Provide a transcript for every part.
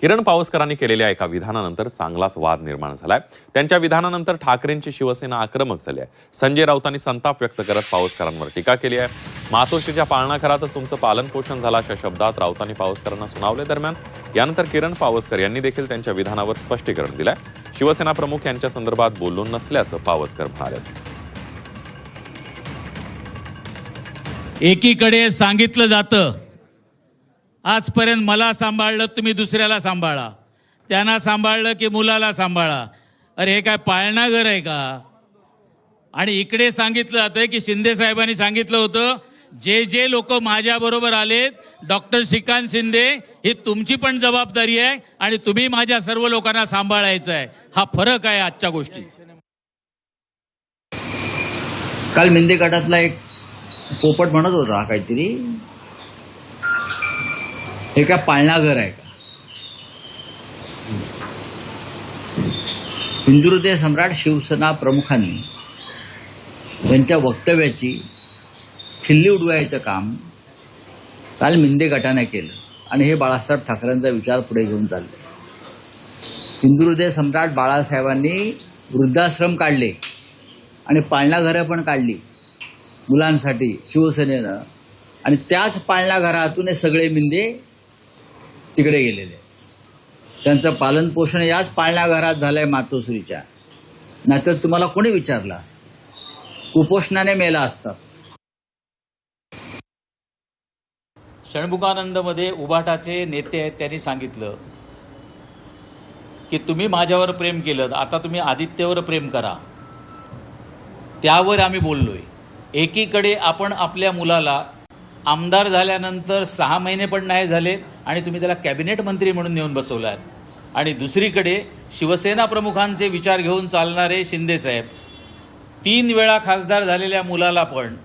किरण पावसकरांनी केलेल्या एका विधानानंतर चांगलाच वाद निर्माण झालाय। त्यांच्या विधानानंतर ठाकरेंची शिवसेना आक्रमक झाली आहे। संजय राऊतांनी संताप व्यक्त करत पावसकरांवर टीका केली आहे। मातोश्रीच्या पाळणाघरातच तुमचं पालन पोषण झालं अशा शब्दात राऊतांनी पावसकरांना सुनावले। दरम्यान यानंतर किरण पावसकर यांनी देखील त्यांच्या विधानावर स्पष्टीकरण दिलंय। शिवसेना प्रमुख यांच्या संदर्भात बोललो नसल्याचं पावसकर म्हणाले। एकीकडे सांगितलं जातं आजपर्यंत मला सांभाळलं तुम्ही दुसऱ्याला सांभाळा, त्यांना सांभाळलं की मुलाला सांभाळा। अरे हे काय पाळणा घर आहे का? आणि इकडे सांगितलं जातं की शिंदे साहेबांनी सांगितलं होतं जे जे लोक माझ्या बरोबर आलेत, डॉक्टर श्रीकांत शिंदे, ही तुमची पण जबाबदारी आहे आणि तुम्ही माझ्या सर्व लोकांना सांभाळायचं आहे। हा फरक आहे आजच्या गोष्टी। काल मिंदे गटातला एक पोपट म्हणत होता काहीतरी, हे काय पाळणा घर आहे का? हिंदू हृदय सम्राट शिवसेना प्रमुखांनी त्यांच्या वक्तव्याची खिल्ली उडवायचं काम काल मिंदे गटाने केलं आणि हे बाळासाहेब ठाकरेंचा विचार पुढे घेऊन चालले। हिंदू हृदय सम्राट बाळासाहेबांनी वृद्धाश्रम काढले आणि पाळणा घरं पण काढली मुलांसाठी शिवसेनेनं, आणि त्याच पाळणा घरातून हे सगळे मिंदे तिकडे गेलेले। त्यांचं पालन पोषण याच पाळणा घरात झालंय मातोश्रीच्या, नाहीतर तुम्हाला कोणी विचारलं असतं? कुपोषणाने मेला असतात। षण्मुखानंदमध्ये उभाटाचे नेते आहेत, त्यांनी सांगितलं की तुम्ही माझ्यावर प्रेम केलं, आता तुम्ही आदित्यवर प्रेम करा। त्यावर आम्ही बोललोय। एकीकडे आपण आपल्या मुलाला आमदार झाल्यानंतर 6 महिने पण नाही झालेत आणि तुम्ही त्याला कॅबिनेट मंत्री म्हणून नेऊन बसवलात, आणि दुसरीकडे शिवसेना प्रमुखांचे विचार घेऊन चालणारे शिंदे साहेब 3 वेळा खासदार झालेल्या मुलाला पण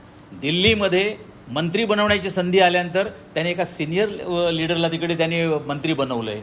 दिल्लीमध्ये मंत्री बनवण्याची संधी आल्यानंतर त्याने एका सिनियर लीडरला तिकडे त्यांनी मंत्री बनवलंय।